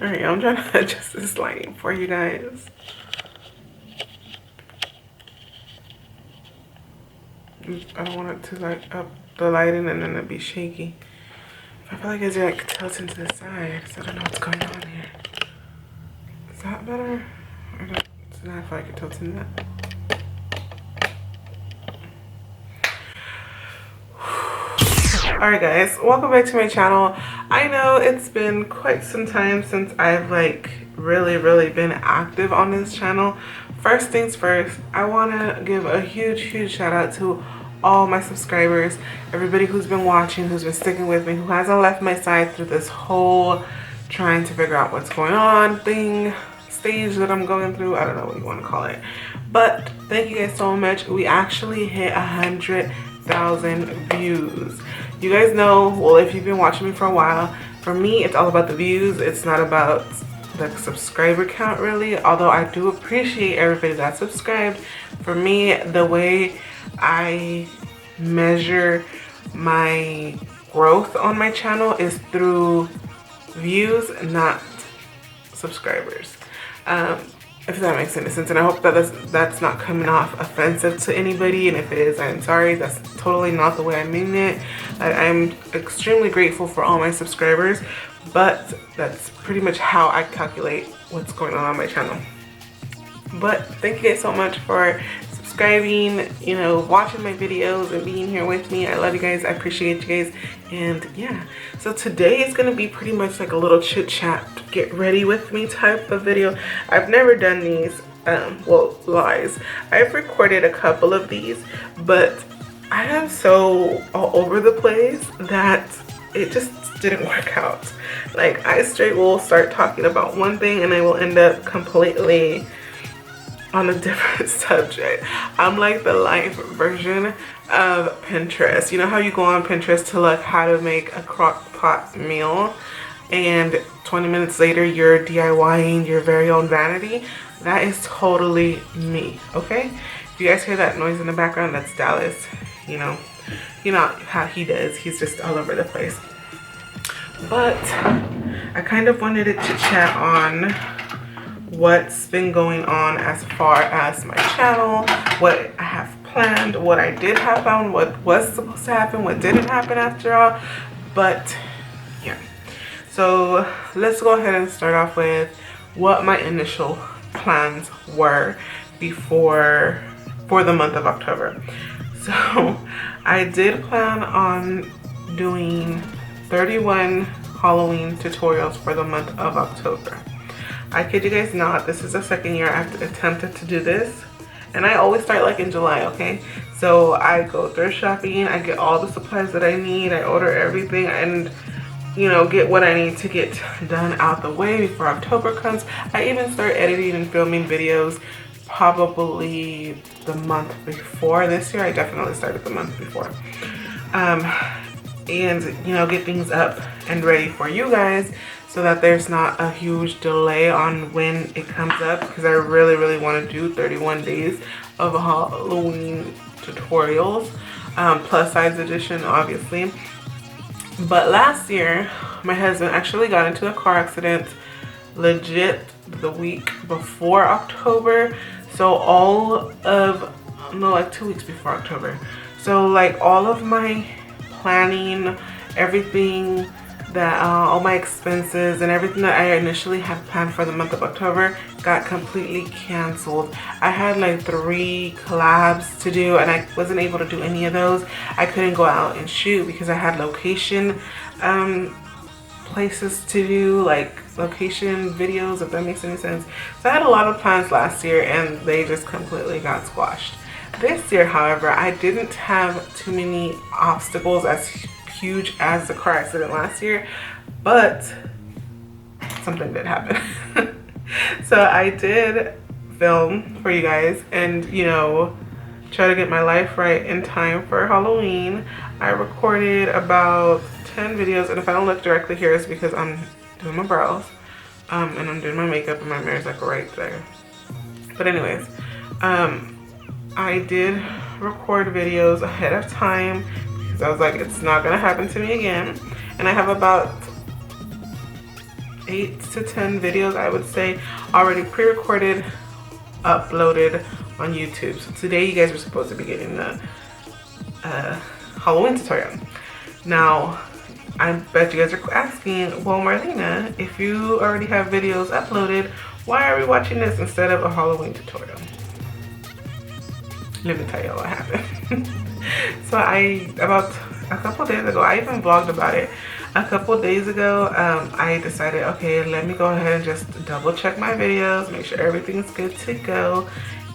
Alright, I'm trying to adjust this lighting for you guys. I don't want it to like up the lighting and then it'd be shaky. I feel like it's like tilting to the side, so I don't know what's going on here. Is that better? Or does not feel like it tilting that? Alright guys, welcome back to my channel. I know it's been quite some time since I've like really been active on this channel. First things first, I want to give a huge shout out to all my subscribers, everybody who's been watching, who's been sticking with me, who hasn't left my side through this whole trying to figure out what's going on stage that I'm going through. I don't know what you want to call it, but thank you guys so much. We actually hit 100,000 views. You guys know, well, if you've been watching me for a while, for me it's all about the views. It's not about the subscriber count really, although I do appreciate everybody that's subscribed. For me, the way I measure my growth on my channel is through views, not subscribers. If that makes any sense, and I hope that that's not coming off offensive to anybody, and if it is, I'm sorry. That's totally not the way I mean it. I'm extremely grateful for all my subscribers, but that's pretty much how I calculate what's going on my channel. But thank you guys so much for subscribing, you know, watching my videos and being here with me. I love you guys. I appreciate you guys. And yeah, so today is going to be pretty much like a little chit chat, get ready with me type of video. I've never done these, well, lies. I've recorded a couple of these, but I am so all over the place that it just didn't work out. Like, I straight will start talking about one thing and I will end up completely on a different subject. I'm like the live version of Pinterest. You know how you go on Pinterest to look how to make a crock pot meal and 20 minutes later you're DIYing your very own vanity? That is totally me, okay? If you guys hear that noise in the background, that's Dallas. You know how he does. He's just all over the place. But I kind of wanted to chit chat on what's been going on as far as my channel, what I have planned, what I did have on, what was supposed to happen, what didn't happen after all. But yeah, so let's go ahead and start off with what my initial plans were for the month of October. So I did plan on doing 31 Halloween tutorials for the month of October. I kid you guys not, this is the second year I've attempted to do this. And I always start like in July, okay? So I go thrift shopping, I get all the supplies that I need, I order everything, and you know, get what I need to get done out the way before October comes. I even start editing and filming videos probably the month before. This year I definitely started the month before. And you know, get things up and ready for you guys, so that there's not a huge delay on when it comes up, because I really want to do 31 days of Halloween tutorials, plus size edition obviously. But last year my husband actually got into a car accident legit the week before October, so all of, no, like 2 weeks before October. So like all of my planning, everything that all my expenses and everything that I initially had planned for the month of October got completely canceled. I had like 3 collabs to do and I wasn't able to do any of those. I couldn't go out and shoot because I had location places to do, like location videos, if that makes any sense. So I had a lot of plans last year and they just completely got squashed. This year, however, I didn't have too many obstacles as huge as the car accident last year, but something did happen. So I did film for you guys and, you know, try to get my life right in time for Halloween. I recorded about 10 videos, and if I don't look directly here, it's because I'm doing my brows and I'm doing my makeup and my mirror's like right there. But anyways, I did record videos ahead of time because I was like, it's not gonna happen to me again. And I have about 8 to 10 videos, I would say, already pre-recorded, uploaded on YouTube. So today you guys are supposed to be getting the Halloween tutorial. Now, I bet you guys are asking, well, Marlena, if you already have videos uploaded, why are we watching this instead of a Halloween tutorial? Let me tell you what happened. So about a couple days ago, I even vlogged about it. A couple days ago, I decided, okay, let me go ahead and just double check my videos, make sure everything's good to go.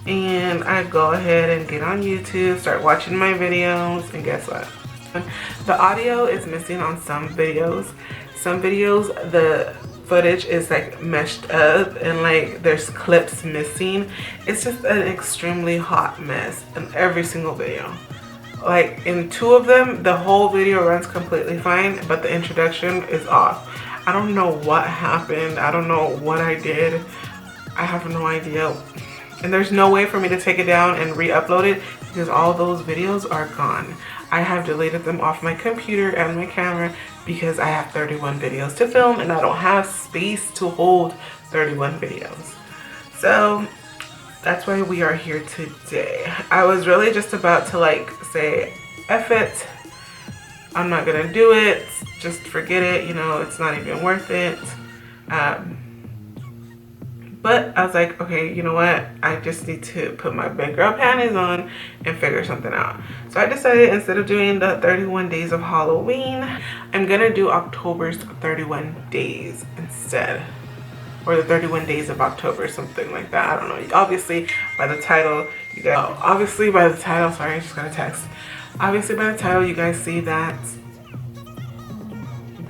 And I go ahead and get on YouTube, start watching my videos, and guess what? The audio is missing on some videos. Some videos, the footage is like meshed up and like there's clips missing. It's just an extremely hot mess in every single video. Like in 2 of them, the whole video runs completely fine, but the introduction is off. I don't know what happened. I don't know what I did. I have no idea. And there's no way for me to take it down and re-upload it because all those videos are gone. I have deleted them off my computer and my camera because I have 31 videos to film and I don't have space to hold 31 videos. So that's why we are here today. I was really just about to like say, F it, I'm not gonna do it, just forget it, you know, it's not even worth it. But I was like, okay, you know what? I just need to put my big girl panties on and figure something out. So I decided instead of doing the 31 days of Halloween, I'm gonna do October's 31 days instead. Or the 31 days of October, something like that. I don't know. Obviously, by the title, you guys, obviously by the title, sorry, I just got a text. Obviously by the title, you guys see that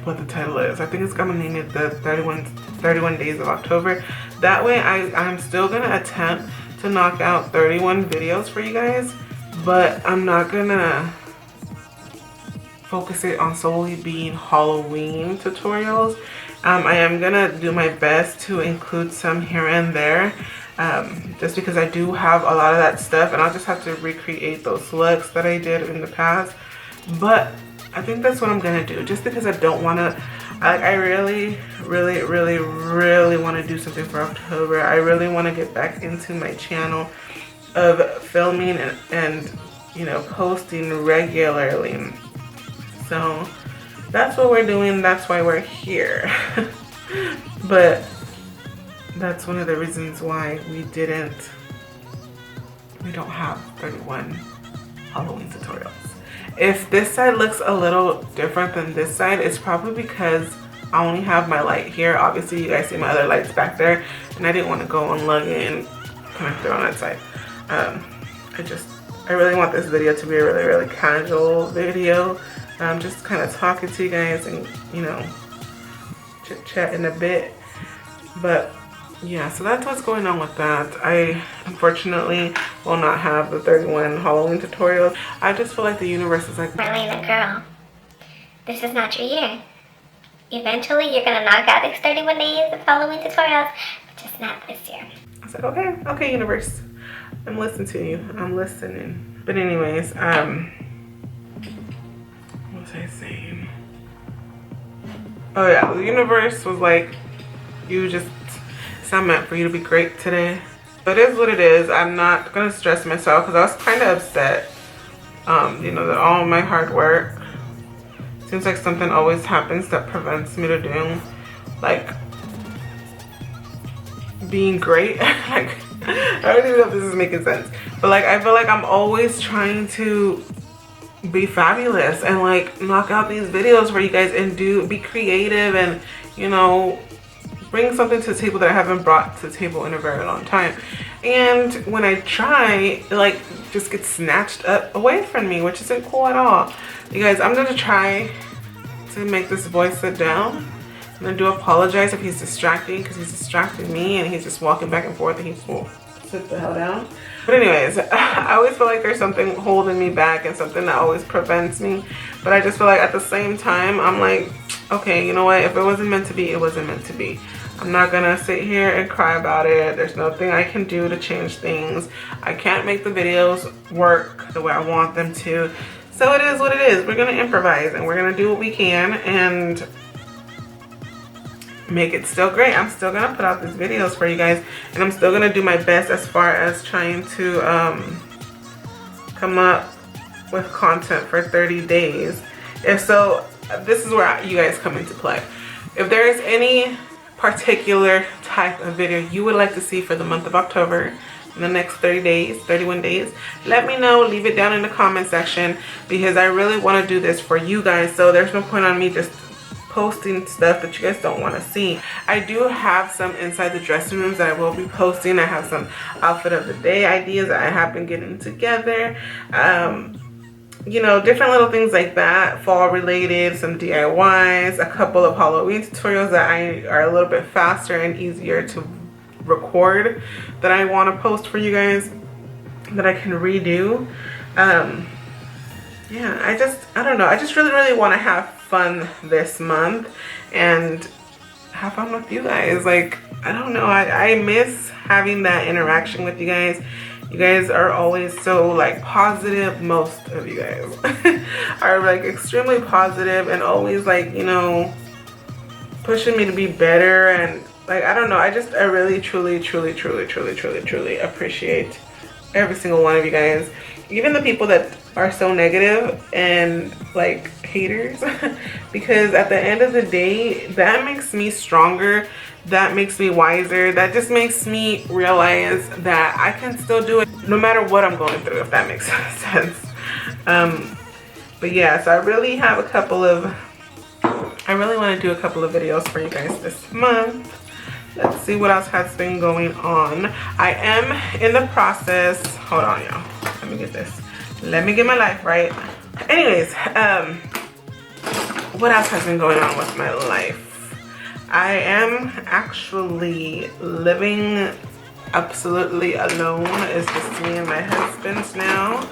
what the title is. I think it's gonna name it the 31 days of October. That way I'm still gonna attempt to knock out 31 videos for you guys, but I'm not gonna focus it on solely being Halloween tutorials. I am gonna do my best to include some here and there, just because I do have a lot of that stuff and I'll just have to recreate those looks that I did in the past. But I think that's what I'm gonna do, just because I don't want to, I really want to do something for October. I really want to get back into my channel of filming and you know, posting regularly. So that's what we're doing, that's why we're here. But that's one of the reasons why we don't have 31 Halloween tutorials. If this side looks a little different than this side, it's probably because I only have my light here. Obviously, you guys see my other lights back there, and I didn't want to go and lug it and connect it on that side. I really want this video to be a really casual video. Just kind of talking to you guys and, you know, chit-chatting a bit. But yeah, so that's what's going on with that. I unfortunately will not have the 31 Halloween tutorials. I just feel like the universe is like, Marlena, girl, this is not your year. Eventually you're gonna knock out these 31 days of Halloween tutorials, but just not this year. I said, okay, universe, I'm listening to you. I'm listening. But anyways, what was I saying? Oh yeah, the universe was like, it's not meant for you to be great today. But it is what it is. I'm not gonna stress myself because I was kind of upset. You know, that all my hard work, seems like something always happens that prevents me to do, like, being great. Like, I don't even know if this is making sense, but like, I feel like I'm always trying to be fabulous and like knock out these videos for you guys and be creative and, you know, bring something to the table that I haven't brought to the table in a very long time. And when I try, it like just gets snatched up away from me, which isn't cool at all. You guys, I'm gonna try to make this boy sit down. And I do apologize if he's distracting, because he's distracting me and he's just walking back and forth and he's will sit the hell down. But anyways, I always feel like there's something holding me back and something that always prevents me. But I just feel like at the same time, I'm like, okay, you know what? If it wasn't meant to be, it wasn't meant to be. I'm not gonna sit here and cry about it. There's nothing I can do to change things. I can't make the videos work the way I want them to. So it is what it is. We're gonna improvise and we're gonna do what we can. And make it still great. I'm still gonna put out these videos for you guys, and I'm still gonna do my best as far as trying to come up with content for 30 days. If so, this is where you guys come into play. If there is any particular type of video you would like to see for the month of October, in the next 30 days, 31 days, let me know. Leave it down in the comment section, because I really want to do this for you guys. So there's no point on me just posting stuff that you guys don't want to see. I do have some inside the dressing rooms that I will be posting. I have some outfit of the day ideas that I have been getting together. You know, different little things like that, fall related, some DIYs, a couple of Halloween tutorials that are a little bit faster and easier to record that I want to post for you guys that I can redo. Yeah, I don't know, I just really want to have fun this month and have fun with you guys. Like, I don't know, I miss having that interaction with you guys. You guys are always so like positive. Most of you guys are like extremely positive and always like, you know, pushing me to be better. And like, I don't know, I really truly appreciate every single one of you guys, even the people that are so negative and like haters, because at the end of the day, that makes me stronger, that makes me wiser, that just makes me realize that I can still do it no matter what I'm going through, if that makes sense. But yeah, so I really want to do a couple of videos for you guys this month. Let's see what else has been going on. I am in the process, hold on y'all, let me get this. Let me get my life right. Anyways, what else has been going on with my life? I am actually living absolutely alone. It's just me and my husband now.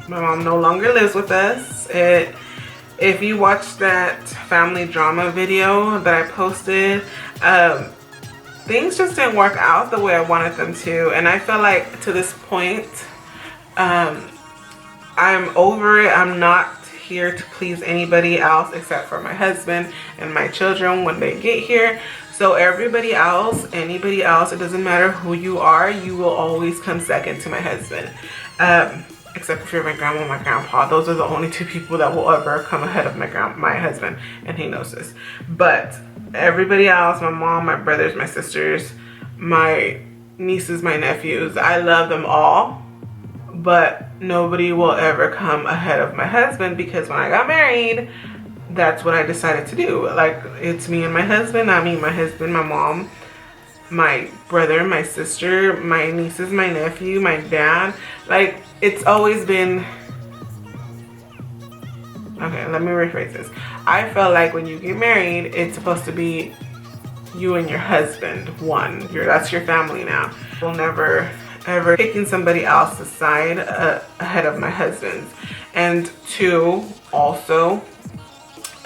My mom no longer lives with us. If you watched that family drama video that I posted, things just didn't work out the way I wanted them to, and I feel like to this point, I'm over it. I'm not here to please anybody else except for my husband and my children when they get here. So everybody else, anybody else, it doesn't matter who you are, you will always come second to my husband. Except if you're my grandma and my grandpa. Those are the only two people that will ever come ahead of my husband, and he knows this. But everybody else, my mom, my brothers, my sisters, my nieces, my nephews, I love them all, but nobody will ever come ahead of my husband, because when I got married, that's what I decided to do. Like, it's me and my husband, not me, my husband, my mom, my brother, my sister, my nieces, my nephew, my dad. Like, it's always been, okay, let me rephrase this. I felt like when you get married, it's supposed to be you and your husband, one. That's your family now. We'll never ever picking somebody else's side ahead of my husband's. And two, also,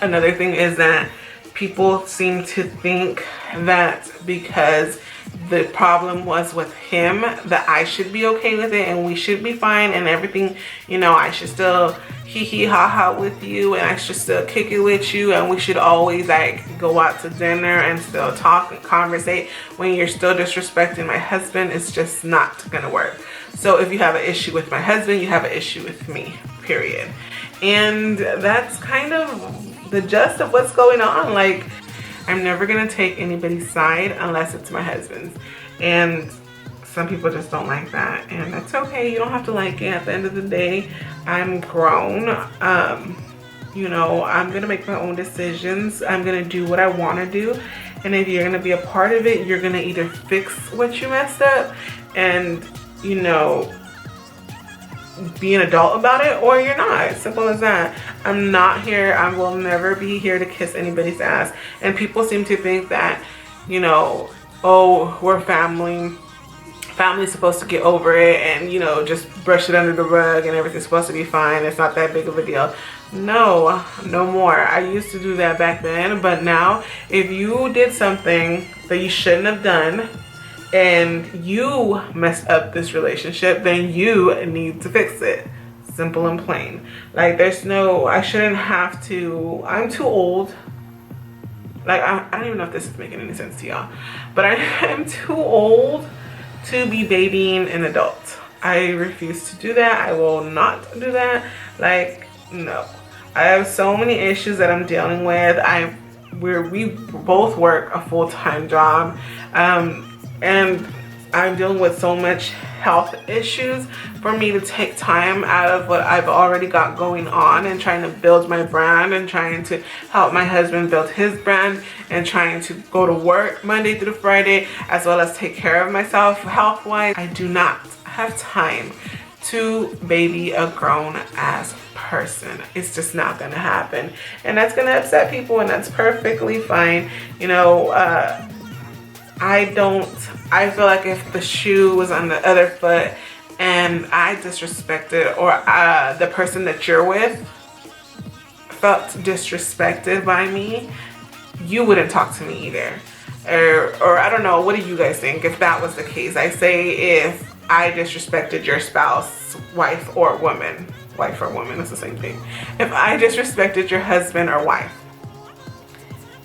another thing is that people seem to think that because the problem was with him, that I should be okay with it and we should be fine and everything, you know, I should still hee ha ha with you and I should still kick it with you and we should always like go out to dinner and still talk and conversate. When you're still disrespecting my husband, it's just not gonna work. So if you have an issue with my husband, you have an issue with me, period. And that's kind of the gist of what's going on. Like, I'm never gonna take anybody's side unless it's my husband's. And some people just don't like that, and that's okay. You don't have to like it. At the end of the day, I'm grown. You know, I'm gonna make my own decisions. I'm gonna do what I want to do, and if you're gonna be a part of it, you're gonna either fix what you messed up and, you know, be an adult about it, or you're not. Simple as that. I'm not here, I will never be here to kiss anybody's ass. And people seem to think that, you know, oh, we're family, family's supposed to get over it and, you know, just brush it under the rug and everything's supposed to be fine. It's not that big of a deal. No, no more. I used to do that back then, but now if you did something that you shouldn't have done and you messed up this relationship, then you need to fix it. Simple and plain. Like, there's no, I shouldn't have to, I'm too old Like, I don't even know if this is making any sense to y'all, but I am too old to be babying an adult. I refuse to do that. I will not do that. Like, no. I have so many issues that I'm dealing with. We both work a full-time job, and I'm dealing with so much health issues for me to take time out of what I've already got going on and trying to build my brand and trying to help my husband build his brand and trying to go to work Monday through Friday, as well as take care of myself health-wise. I do not have time to baby a grown-ass person. It's just not gonna happen, and that's gonna upset people, and that's perfectly fine. You know, I feel like if the shoe was on the other foot and I disrespected, or the person that you're with felt disrespected by me, you wouldn't talk to me either. Or I don't know, what do you guys think if that was the case? I say if I disrespected your spouse, wife or woman, it's the same thing. If I disrespected your husband or wife,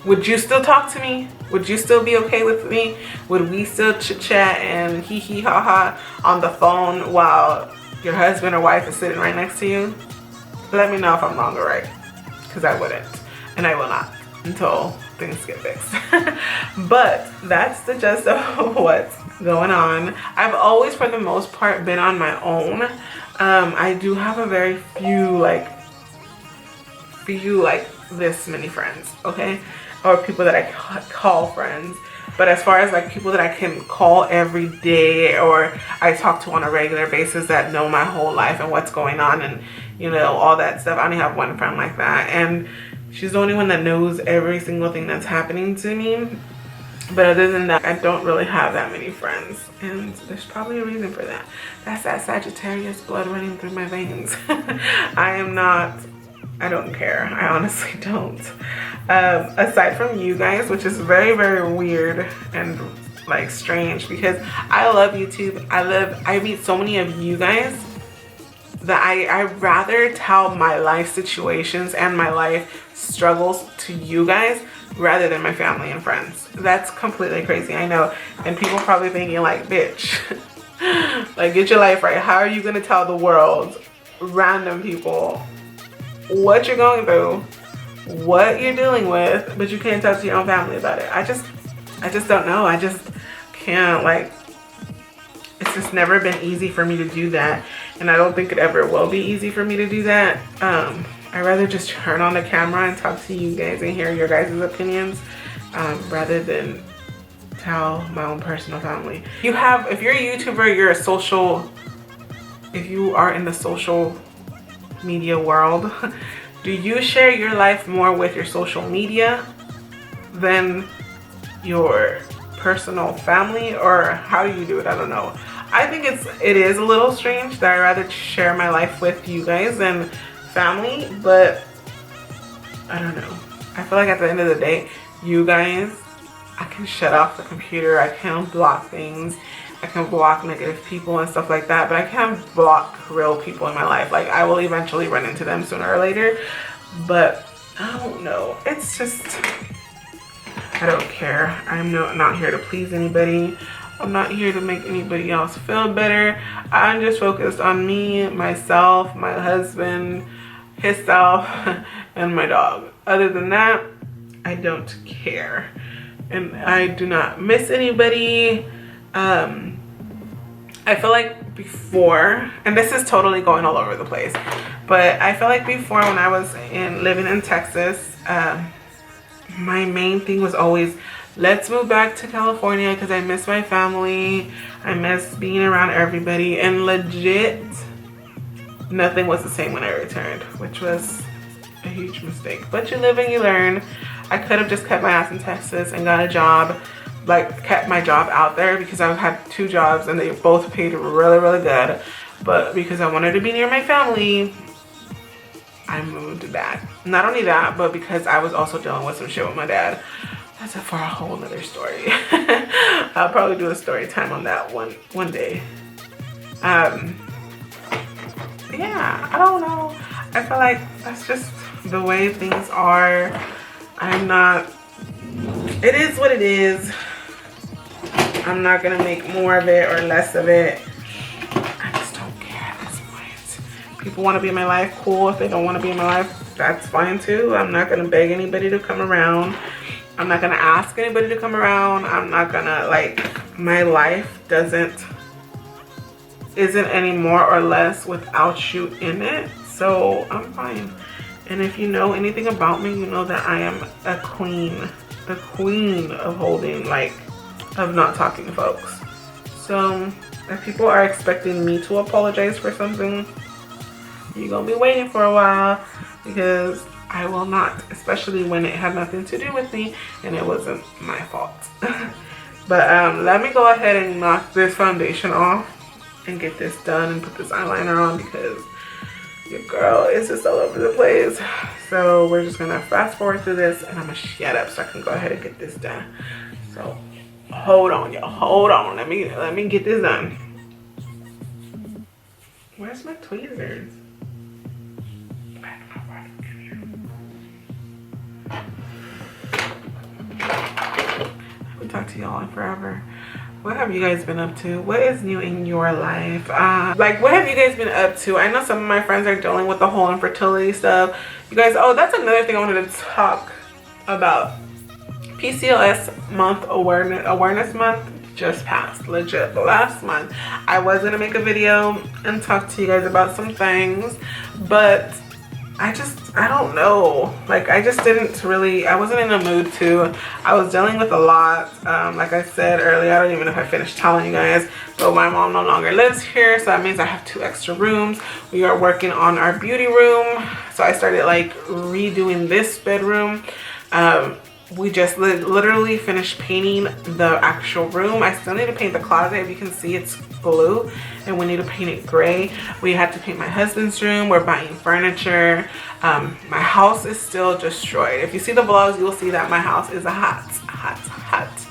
would you still talk to me? Would you still be okay with me? Would we still chit chat and hee hee ha ha on the phone while your husband or wife is sitting right next to you? Let me know if I'm wrong or right, because I wouldn't, and I will not until things get fixed. But that's the gist of what's going on. I've always, for the most part, been on my own. I do have a very few like this many friends, okay, or people that I call friends. But as far as like people that I can call every day or I talk to on a regular basis that know my whole life and what's going on and, you know, all that stuff, I only have one friend like that, and she's the only one that knows every single thing that's happening to me. But other than that, I don't really have that many friends, and there's probably a reason for that. That's that Sagittarius blood running through my veins. I don't care. I honestly don't. Aside from you guys, which is very, very weird and like strange, because I love YouTube. I meet so many of you guys that I rather tell my life situations and my life struggles to you guys rather than my family and friends. That's completely crazy, I know. And people probably thinking like, bitch, like, get your life right. How are you gonna tell the world, random people, what you're going through, what you're dealing with, but you can't talk to your own family about it? I just don't know. I just can't, like, it's just never been easy for me to do that, and I don't think it ever will be easy for me to do that. I'd rather just turn on the camera and talk to you guys and hear your guys' opinions, rather than tell my own personal family. If you're a YouTuber, if you are in the social media world, do you share your life more with your social media than your personal family, or how do you do it? I don't know. I think it is a little strange that I rather share my life with you guys than family, but I don't know. I feel like at the end of the day, you guys, I can shut off the computer, I can block things, I can block negative people and stuff like that, but I can't block real people in my life. Like, I will eventually run into them sooner or later, but I don't know. It's just, I don't care. I'm not here to please anybody. I'm not here to make anybody else feel better. I'm just focused on me, myself, my husband, himself, and my dog. Other than that, I don't care. And I do not miss anybody. I feel like before, and this is totally going all over the place, but I feel like before, when I was living in Texas, my main thing was always, let's move back to California because I miss my family. I miss being around everybody. And legit, nothing was the same when I returned, which was a huge mistake. But you live and you learn. I could have just kept my ass in Texas and got a job, like kept my job out there, because I've had 2 jobs and they both paid really, really good. But because I wanted to be near my family, I moved back. Not only that, but because I was also dealing with some shit with my dad. That's for a whole nother story. I'll probably do a story time on that one day. Yeah, I don't know. I feel like that's just the way things are. I'm not it is what it is. I'm not gonna make more of it or less of it. I just don't care at this point. People want to be in my life, cool. If they don't want to be in my life, that's fine too. I'm not gonna beg anybody to come around. I'm not gonna ask anybody to come around. I'm not gonna, like, my life isn't any more or less without you in it. So I'm fine. And if you know anything about me, you know that I am a queen of holding, like, of not talking to folks. So if people are expecting me to apologize for something, you're gonna be waiting for a while, because I will not, especially when it had nothing to do with me and it wasn't my fault. But let me go ahead and knock this foundation off and get this done and put this eyeliner on, because your girl is just all over the place. So we're just gonna fast forward through this, and I'm gonna shut up so I can go ahead and get this done. So hold on, y'all, hold on. Let me get this done. Where's my tweezers? I haven't talked to y'all in forever. What have you guys been up to? What is new in your life? Like, what have you guys been up to? I know some of my friends are dealing with the whole infertility stuff. You guys, oh, that's another thing I wanted to talk about. PCOS month, awareness month just passed. Legit, last month. I was gonna make a video and talk to you guys about some things, but I don't know. Like, I just didn't really, I wasn't in a mood to. I was dealing with a lot. Like I said earlier, I don't even know if I finished telling you guys, but my mom no longer lives here, so that means I have 2 extra rooms. We are working on our beauty room, so I started, like, redoing this bedroom. We just literally finished painting the actual room. I still need to paint the closet. If you can see, it's blue, and we need to paint it gray. We had to paint my husband's room. We're buying furniture. My house is still destroyed. If you see the vlogs, you'll see that my house is a hot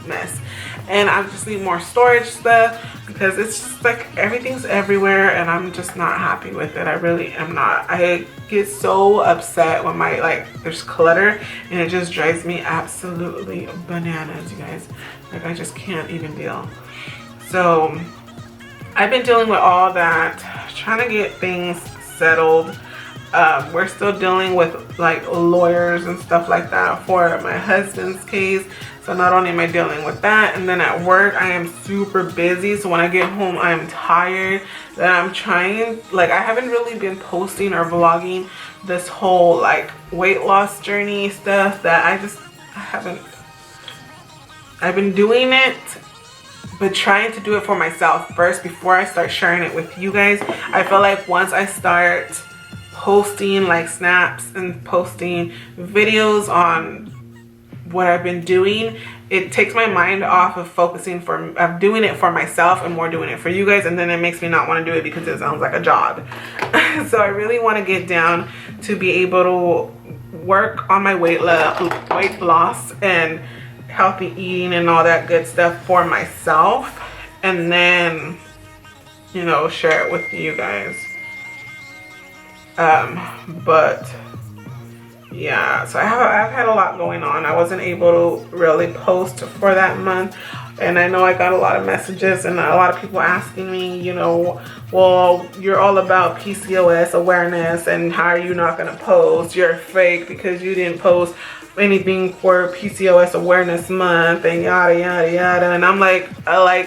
mess. And I just need more storage stuff, because it's just like everything's everywhere, and I'm just not happy with it. I really am not. I get so upset when there's clutter, and it just drives me absolutely bananas, you guys. Like, I just can't even deal. So I've been dealing with all that, trying to get things settled. We're still dealing with, like, lawyers and stuff like that for my husband's case. So not only am I dealing with that, and then at work I am super busy. So when I get home, I'm tired. Then I'm trying, like, I haven't really been posting or vlogging this whole, like, weight loss journey stuff that I haven't. I've been doing it, but trying to do it for myself first before I start sharing it with you guys. I feel like once I start posting, like, snaps and posting videos on what I've been doing, it takes my mind off of focusing of doing it for myself and more doing it for you guys, and then it makes me not want to do it because it sounds like a job. So I really want to get down to be able to work on my weight loss and healthy eating and all that good stuff for myself, and then, you know, share it with you guys. But yeah, so I've had a lot going on. I wasn't able to really post for that month, and I know I got a lot of messages and a lot of people asking me, you know, well, you're all about PCOS awareness, and how are you not going to post? You're fake because you didn't post anything for PCOS awareness month, and yada yada yada. And I'm like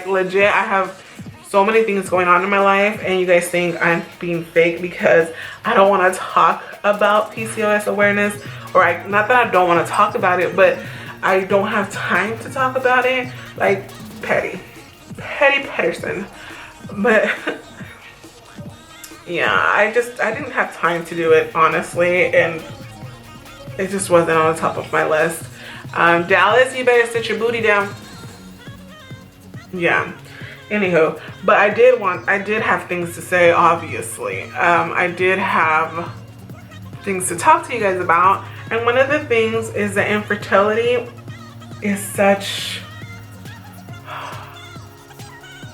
legit, I have so many things going on in my life, and you guys think I'm being fake because I don't want to talk about PCOS awareness, or not that I don't want to talk about it, but I don't have time to talk about it. Like, petty person. But yeah, I didn't have time to do it, honestly, and it just wasn't on the top of my list. Dallas, you better sit your booty down. Yeah. Anywho, but I did have things to say, obviously. I did have things to talk to you guys about, and one of the things is that infertility is such,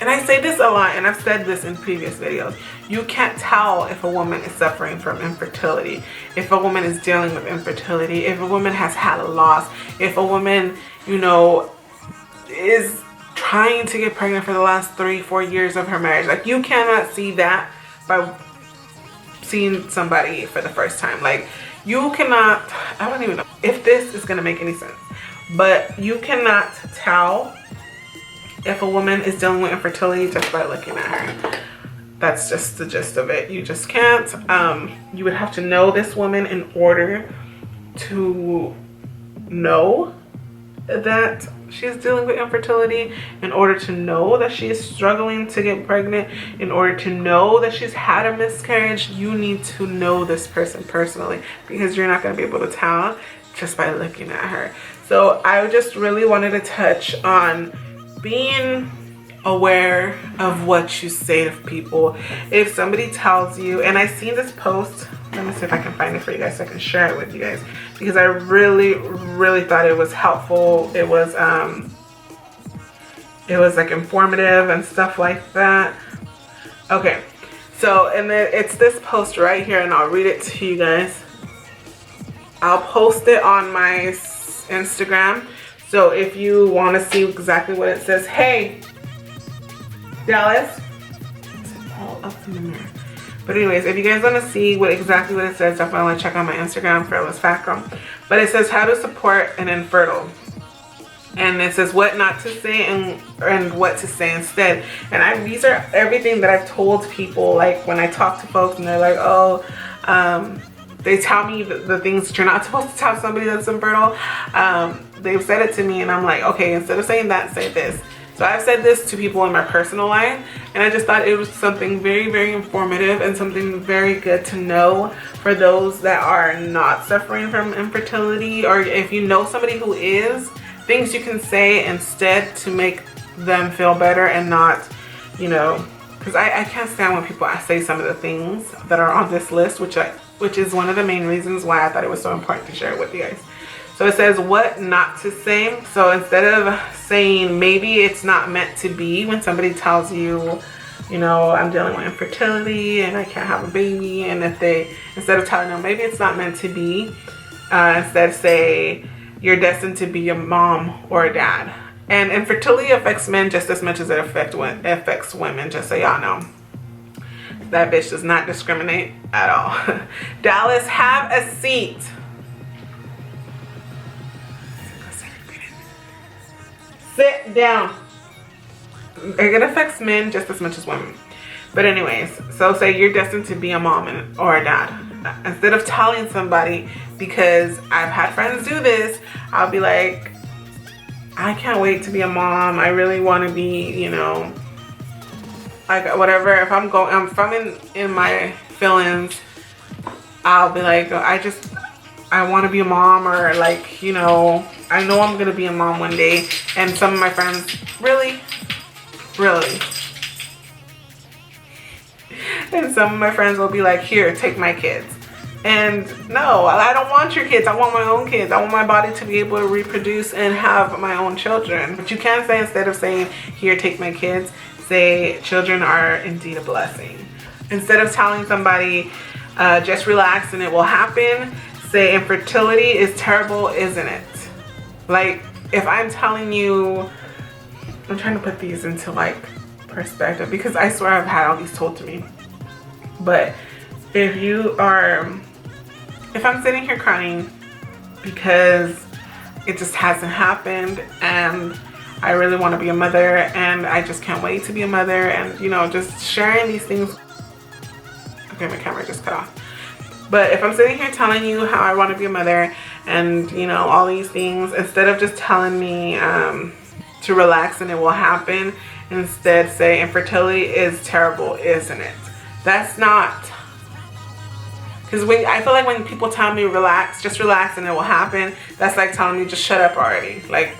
and I say this a lot, and I've said this in previous videos, you can't tell if a woman is suffering from infertility, if a woman is dealing with infertility, if a woman has had a loss, if a woman, you know, is trying to get pregnant for the last 3-4 years of her marriage. Like, you cannot see that by seeing somebody for the first time. Like, you cannot, I don't even know if this is gonna make any sense, but you cannot tell if a woman is dealing with infertility just by looking at her. That's just the gist of it. You just can't. You would have to know this woman in order to know that she's dealing with infertility, in order to know that she is struggling to get pregnant, in order to know that she's had a miscarriage. You need to know this person personally, because you're not going to be able to tell just by looking at her. So I just really wanted to touch on being aware of what you say to people. If somebody tells you, and I seen this post, let me see if I can find it for you guys so I can share it with you guys, because I really thought it was helpful. It was like informative and stuff like that. Okay, so, and then it's this post right here, and I'll read it to you guys. I'll post it on my Instagram, so if you want to see exactly what it says. Hey Dallas, it's all up in the mirror. But anyways, if you guys want to see exactly what it says, definitely check out my Instagram, Fearless Fat Girl. But it says how to support an infertile, and it says what not to say and what to say instead. And these are everything that I've told people, like when I talk to folks and they're like, oh, they tell me the things that you're not supposed to tell somebody that's infertile. They've said it to me, and I'm like, okay, instead of saying that, say this. So I've said this to people in my personal life, and I just thought it was something very informative and something very good to know for those that are not suffering from infertility, or if you know somebody who is, things you can say instead to make them feel better, and not, you know, because I can't stand when people say some of the things that are on this list, which is one of the main reasons why I thought it was so important to share it with you guys. So it says what not to say. So instead of saying maybe it's not meant to be, when somebody tells you, you know, I'm dealing with infertility and I can't have a baby, and if they, instead of telling them maybe it's not meant to be, instead say you're destined to be a mom or a dad. And infertility affects men just as much as it affects women, just so y'all know. That bitch does not discriminate at all. Dallas, have a seat. Sit down. It affects men just as much as women. But anyways, so say you're destined to be a mom or a dad. Instead of telling somebody, because I've had friends do this, I'll be like, I can't wait to be a mom. I really want to be, you know, like whatever. If I'm in my feelings, I'll be like, I want to be a mom, or like, you know, I know I'm gonna be a mom one day. And some of my friends, really, and some of my friends will be like, here, take my kids. And no, I don't want your kids. I want my own kids. I want my body to be able to reproduce and have my own children. But you can say, instead of saying, here, take my kids, say children are indeed a blessing. Instead of telling somebody, just relax and it will happen, say infertility is terrible, isn't it? Like, if I'm telling you, I'm trying to put these into like perspective, because I swear I've had all these told to me. But if I'm sitting here crying because it just hasn't happened, and I really want to be a mother, and I just can't wait to be a mother, and you know, just sharing these things. Okay, my camera just cut off. But if I'm sitting here telling you how I want to be a mother, and you know, all these things, instead of just telling me to relax and it will happen, instead say infertility is terrible, isn't it? That's not, because I feel like when people tell me relax, just relax and it will happen, that's like telling me just shut up already. Like,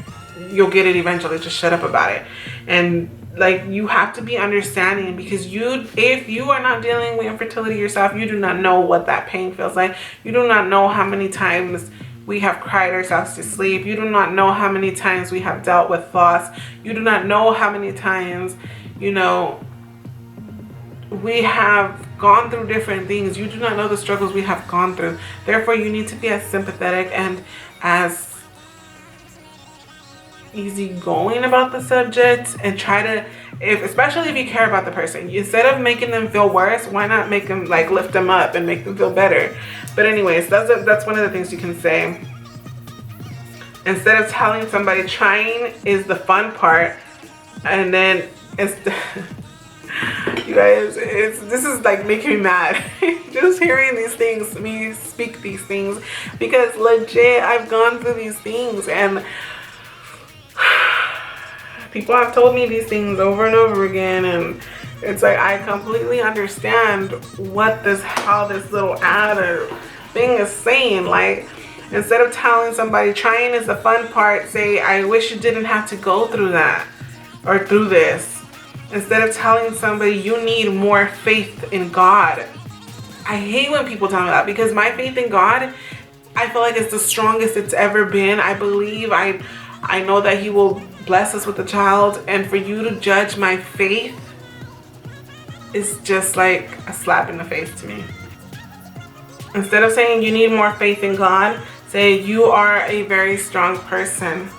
you'll get it eventually, just shut up about it. And like, you have to be understanding, because if you are not dealing with infertility yourself, you do not know what that pain feels like. You do not know how many times we have cried ourselves to sleep. You do not know how many times we have dealt with loss. You do not know how many times you know, we have gone through different things. You do not know the struggles we have gone through. Therefore, you need to be as sympathetic and as easygoing about the subject, and try to, especially if you care about the person, instead of making them feel worse, why not make them, like, lift them up and make them feel better? But anyways, that's one of the things you can say. Instead of telling somebody trying is the fun part, and then it's you guys, this is like making me mad just hearing these things, me speak these things, because legit I've gone through these things, and people have told me these things over and over again, and it's like I completely understand how this little ad or thing is saying. Like, instead of telling somebody trying is the fun part, say I wish you didn't have to go through that or through this. Instead of telling somebody you need more faith in God. I hate when people tell me that, because my faith in God, I feel like it's the strongest it's ever been. I believe, I know that He will bless us with a child, and for you to judge my faith is just like a slap in the face to me. Instead of saying you need more faith in God, say you are a very strong person.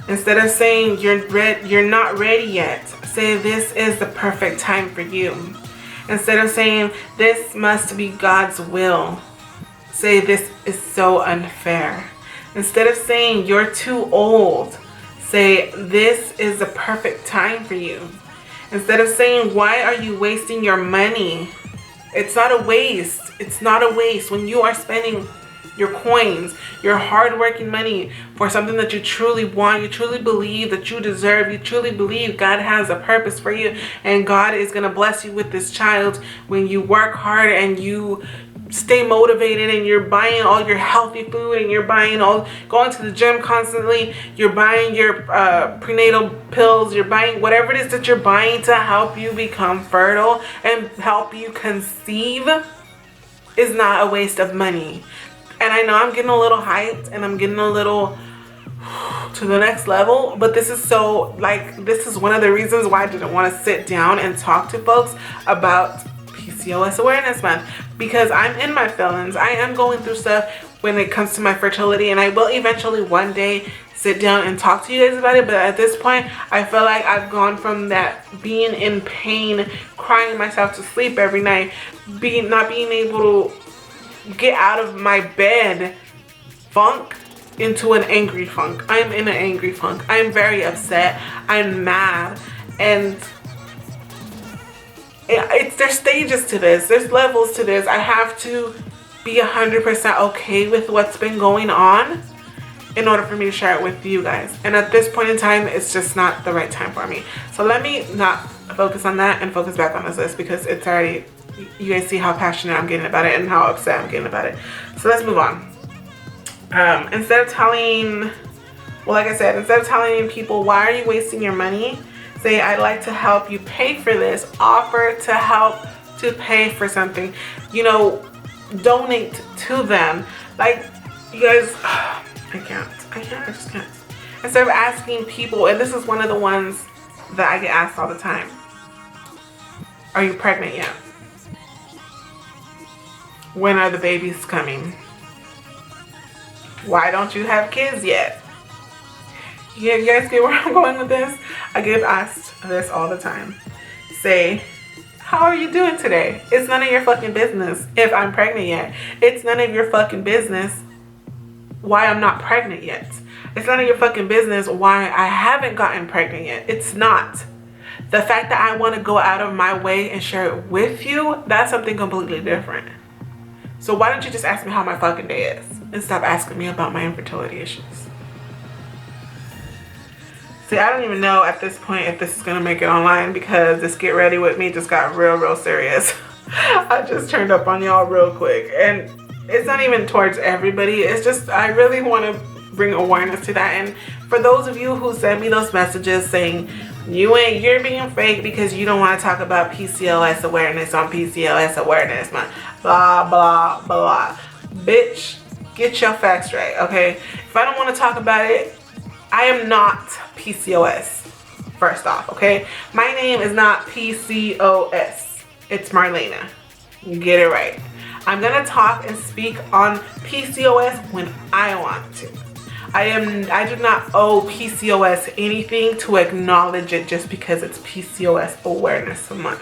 Instead of saying you're not ready yet, say this is the perfect time for you. Instead of saying this must be God's will, say this is so unfair. Instead of saying you're too old, say this is the perfect time for you. Instead of saying why are you wasting your money, it's not a waste. It's not a waste when you are spending your coins, your hard-working money for something that you truly want, you truly believe that you deserve, you truly believe God has a purpose for you, and God is going to bless you with this child when you work hard and you stay motivated, and you're buying all your healthy food, and you're going to the gym constantly, you're buying your prenatal pills, you're buying whatever it is that you're buying to help you become fertile and help you conceive, is not a waste of money. And I know I'm getting a little hyped and I'm getting a little to the next level, but this is so, like, this is one of the reasons why I didn't want to sit down and talk to folks about PCOS Awareness Month, because I'm in my feelings. I am going through stuff when it comes to my fertility, and I will eventually one day sit down and talk to you guys about it. But at this point, I feel like I've gone from that being in pain, crying myself to sleep every night, not being able to get out of my bed funk, into an angry funk. I'm in an angry funk. I'm very upset. I'm mad. And there's stages to this. There's levels to this. I have to be 100% okay with what's been going on in order for me to share it with you guys. And at this point in time, it's just not the right time for me. So let me not focus on that and focus back on this list, because it's already, you guys see how passionate I'm getting about it and how upset I'm getting about it. So let's move on. Instead of telling, well, like I said, instead of telling people why are you wasting your money, say I'd like to help you pay for this. Offer to help to pay for something. You know, donate to them. Like, you guys, I just can't. Instead of asking people, and this is one of the ones that I get asked all the time, are you pregnant yet? When are the babies coming? Why don't you have kids yet? Yeah, you guys get where I'm going with this? I get asked this all the time. Say, how are you doing today? It's none of your fucking business if I'm pregnant yet. It's none of your fucking business why I'm not pregnant yet. It's none of your fucking business why I haven't gotten pregnant yet. It's not. The fact that I want to go out of my way and share it with you, that's something completely different. So why don't you just ask me how my fucking day is and stop asking me about my infertility issues? See, I don't even know at this point if this is going to make it online, because this get ready with me just got real serious. I just turned up on y'all real quick. And it's not even towards everybody. It's just, I really want to bring awareness to that. And for those of you who send me those messages saying, you're being fake because you don't want to talk about PCOS awareness on PCOS Awareness Month, blah, blah, blah. Bitch, get your facts right, okay? If I don't want to talk about it, I am not PCOS. first off, okay? My name is not PCOS. It's Marlena. You get it right. I'm gonna talk and speak on PCOS when I want to. I do not owe PCOS anything to acknowledge it just because it's PCOS Awareness Month.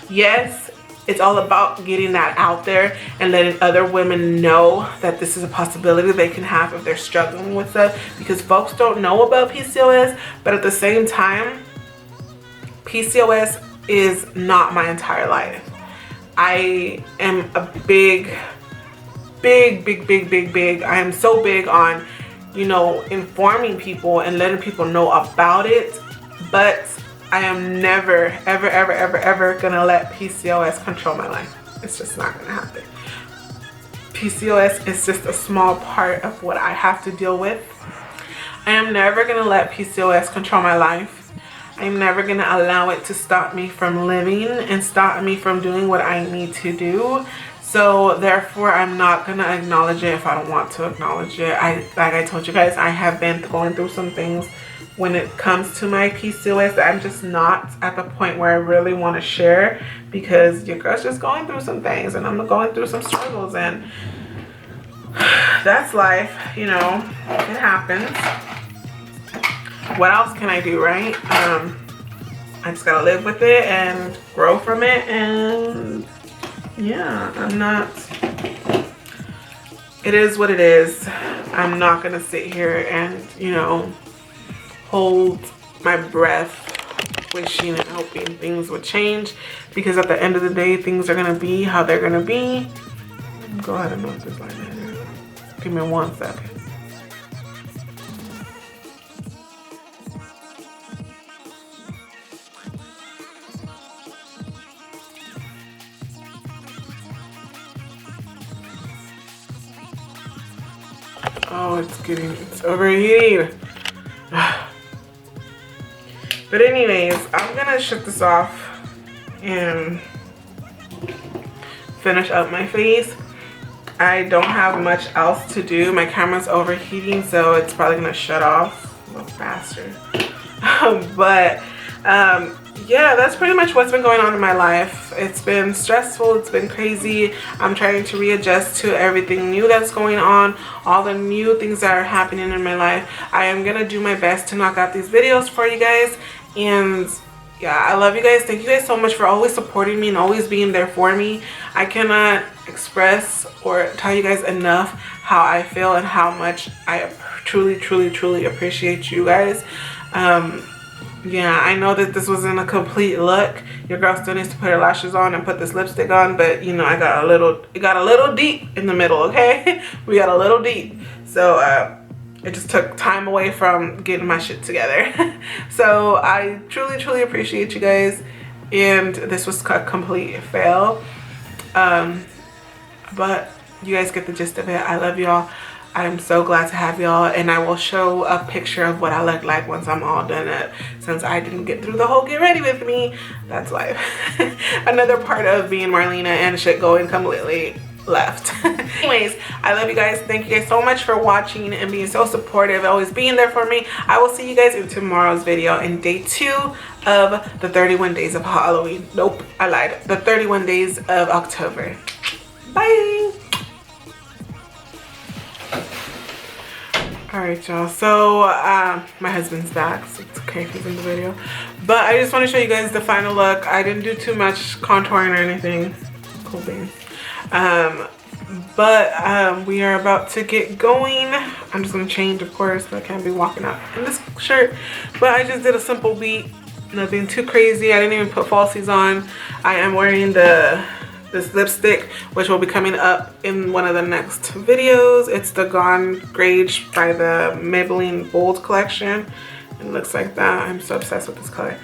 Yes, it's all about getting that out there and letting other women know that this is a possibility they can have if they're struggling with stuff, because folks don't know about PCOS, but at the same time, PCOS is not my entire life. I am a big, I am so big on, you know, informing people and letting people know about it, but I am never, ever gonna let PCOS control my life. It's just not gonna happen. PCOS is just a small part of what I have to deal with. I am never gonna let PCOS control my life. I'm never gonna allow it to stop me from living and stop me from doing what I need to do. So therefore, I'm not gonna acknowledge it if I don't want to acknowledge it. Like I told you guys, I have been going through some things when it comes to my PCOS that I'm just not at the point where I really want to share, because your girl's just going through some things and I'm going through some struggles, and that's life, you know, it happens. What else can I do, right? I just gotta live with it and grow from it, and yeah, it is what it is. I'm not gonna sit here and, you know, hold my breath wishing and hoping things would change, because at the end of the day, things are gonna be how they're gonna be. Go ahead and note this line here. Give me 1 second. Oh, it's overheating. But anyways, I'm gonna shut this off and finish up my face. I don't have much else to do. My camera's overheating, so it's probably gonna shut off a little faster. Yeah, that's pretty much what's been going on in my life. It's been stressful, it's been crazy. I'm trying to readjust to everything new that's going on, all the new things that are happening in my life. I am gonna do my best to knock out these videos for you guys, and yeah, I love you guys. Thank you guys so much for always supporting me and always being there for me. I cannot express or tell you guys enough how I feel and how much I truly appreciate you guys. Yeah, I know that this wasn't a complete look. Your girl still needs to put her lashes on and put this lipstick on, but you know, it got a little deep in the middle, okay? We got a little deep. So it just took time away from getting my shit together. So I truly appreciate you guys, and this was a complete fail. But you guys get the gist of it. I love y'all. I'm so glad to have y'all, and I will show a picture of what I look like once I'm all done up, since I didn't get through the whole get ready with me. That's life. Another part of being Marlena and shit going completely left. Anyways, I love you guys. Thank you guys so much for watching and being so supportive, always being there for me. I will see you guys in tomorrow's video in day 2 of the 31 days of Halloween. Nope, I lied. The 31 days of October. Bye. Alright, y'all, so my husband's back, so it's okay if he's in the video, but I just want to show you guys the final look. I didn't do too much contouring or anything. Cool thing. We are about to get going. I'm just gonna change, of course. I can't be walking out in this shirt, but I just did a simple beat, nothing too crazy. I didn't even put falsies on. I am wearing this lipstick, which will be coming up in one of the next videos. It's the Gone Grage by the Maybelline Bold collection. It looks like that. I'm so obsessed with this color.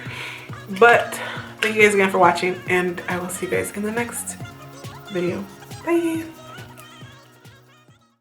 But thank you guys again for watching, and I will see you guys in the next video. Bye.